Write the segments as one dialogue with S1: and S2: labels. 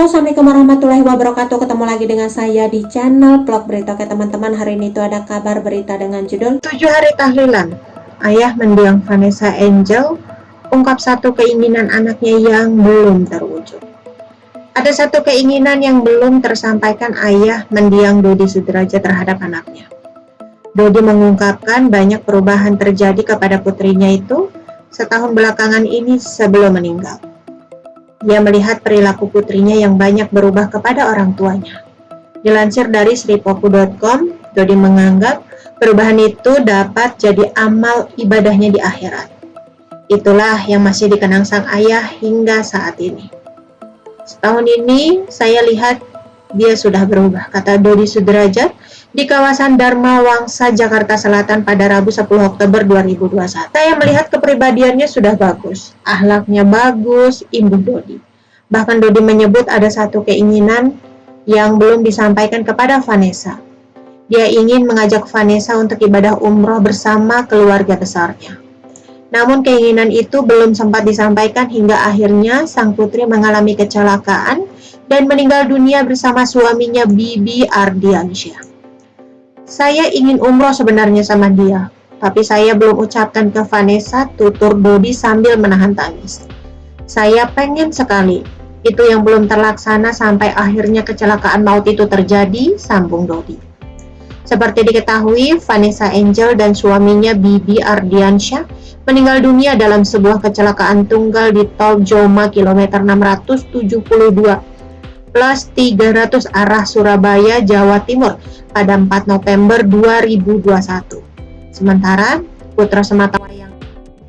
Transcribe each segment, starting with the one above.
S1: Halo, assalamualaikum warahmatullahi wabarakatuh. Ketemu lagi dengan saya di channel Vlog Berita. Oke teman-teman, hari ini itu ada kabar berita dengan judul 7 hari tahlilan. Ayah mendiang Vanessa Angel ungkap satu keinginan anaknya yang belum terwujud. Ada satu keinginan yang belum tersampaikan ayah mendiang Dodi Sudrajat terhadap anaknya. Dodi mengungkapkan banyak perubahan terjadi kepada putrinya itu setahun belakangan ini sebelum meninggal. Dia melihat perilaku putrinya yang banyak berubah kepada orang tuanya. Dilansir dari sripoku.com, Dodi menganggap perubahan itu dapat jadi amal ibadahnya di akhirat. Itulah yang masih dikenang sang ayah hingga saat ini. Setahun ini saya lihat dia sudah berubah, kata Dodi Sudrajat di kawasan Dharma Wangsa, Jakarta Selatan pada Rabu 10 Oktober 2021. Saya melihat kepribadiannya sudah bagus, akhlaknya bagus, imbuh Dodi. Bahkan Dodi menyebut ada satu keinginan yang belum disampaikan kepada Vanessa. Dia ingin mengajak Vanessa untuk ibadah umroh bersama keluarga besarnya. Namun keinginan itu belum sempat disampaikan hingga akhirnya sang putri mengalami kecelakaan dan meninggal dunia bersama suaminya Bibi Ardiansyah. Saya ingin umroh sebenarnya sama dia, tapi saya belum ucapkan ke Vanessa, tutur Dodi sambil menahan tangis. Saya pengen sekali, itu yang belum terlaksana sampai akhirnya kecelakaan maut itu terjadi, sambung Dodi. Seperti diketahui, Vanessa Angel dan suaminya Bibi Ardiansyah meninggal dunia dalam sebuah kecelakaan tunggal di tol Joma kilometer 672 plus 300 arah Surabaya, Jawa Timur pada 4 November 2021. Sementara putra sematawayang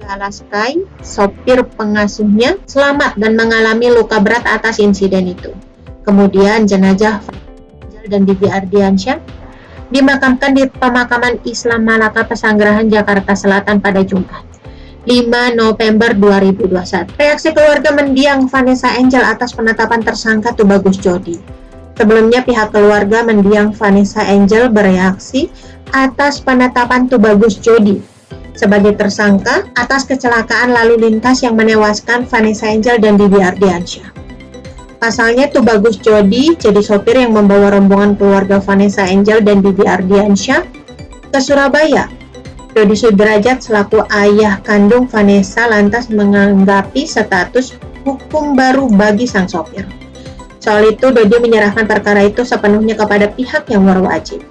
S1: Galaskai, sopir pengasuhnya, selamat dan mengalami luka berat atas insiden itu. Kemudian jenazah Angel dan Bibi Ardiansyah dimakamkan di pemakaman Islam Malaka Pesanggerahan, Jakarta Selatan pada Jumat 5 November 2021. Reaksi keluarga mendiang Vanessa Angel atas penetapan tersangka Tubagus Jodi. Sebelumnya pihak keluarga mendiang Vanessa Angel bereaksi atas penetapan Tubagus Jodi sebagai tersangka atas kecelakaan lalu lintas yang menewaskan Vanessa Angel dan Bibi Ardiansyah. Pasalnya Tubagus Jodi jadi sopir yang membawa rombongan keluarga Vanessa Angel dan Bibi Ardiansyah ke Surabaya. Dodi Sudrajat selaku ayah kandung Vanessa lantas menanggapi status hukum baru bagi sang sopir. Soal itu, Dodi menyerahkan perkara itu sepenuhnya kepada pihak yang berwajib.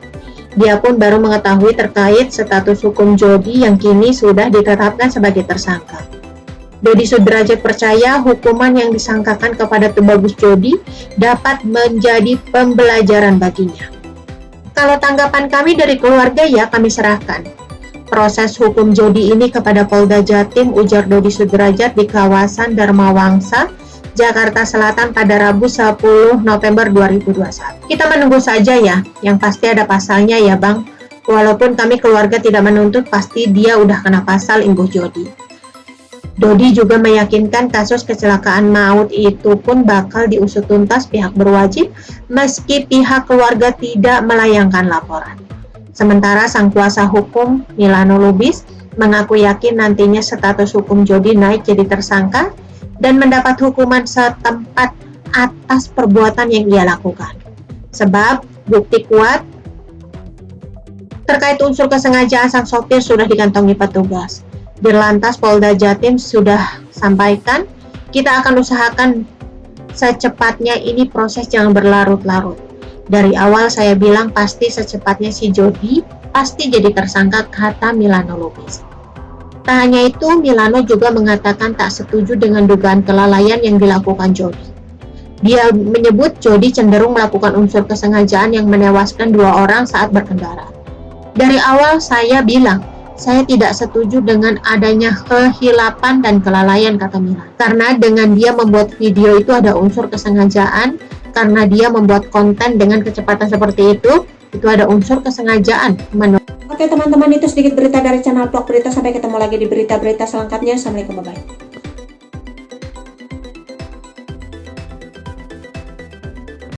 S1: Dia pun baru mengetahui terkait status hukum Jodi yang kini sudah ditetapkan sebagai tersangka. Dodi Sudrajat percaya hukuman yang disangkakan kepada Tubagus Jodi dapat menjadi pembelajaran baginya. Kalau tanggapan kami dari keluarga ya kami serahkan proses hukum Jodi ini kepada Polda Jatim, ujar Dodi Sudrajat di kawasan Dharma Wangsa, Jakarta Selatan pada Rabu 10 November 2021. Kita menunggu saja ya, yang pasti ada pasalnya ya Bang. Walaupun kami keluarga tidak menuntut, pasti dia udah kena pasal imbuh Jodi. Dodi juga meyakinkan kasus kecelakaan maut itu pun bakal diusut tuntas pihak berwajib meski pihak keluarga tidak melayangkan laporan. Sementara sang kuasa hukum Milano Lubis mengaku yakin nantinya status hukum Jodi naik jadi tersangka dan mendapat hukuman setempat atas perbuatan yang ia lakukan. Sebab bukti kuat terkait unsur kesengajaan sang sopir sudah dikantongi petugas. Dirlantas Polda Jatim sudah sampaikan, kita akan usahakan secepatnya ini proses jangan berlarut-larut. Dari awal saya bilang pasti secepatnya si Jodi pasti jadi tersangka, kata Milano Lubis. Tak hanya itu, Milano juga mengatakan tak setuju dengan dugaan kelalaian yang dilakukan Jodi. Dia menyebut Jodi cenderung melakukan unsur kesengajaan yang menewaskan 2 orang saat berkendara. Dari awal saya bilang, saya tidak setuju dengan adanya kehilapan dan kelalaian, kata Milano. Karena dengan dia membuat video itu ada unsur kesengajaan. Karena dia membuat konten dengan kecepatan seperti itu ada unsur kesengajaan. Oke teman-teman, itu sedikit berita dari channel Vlog Berita. Sampai ketemu lagi di berita-berita selengkapnya. Assalamualaikum, bye-bye.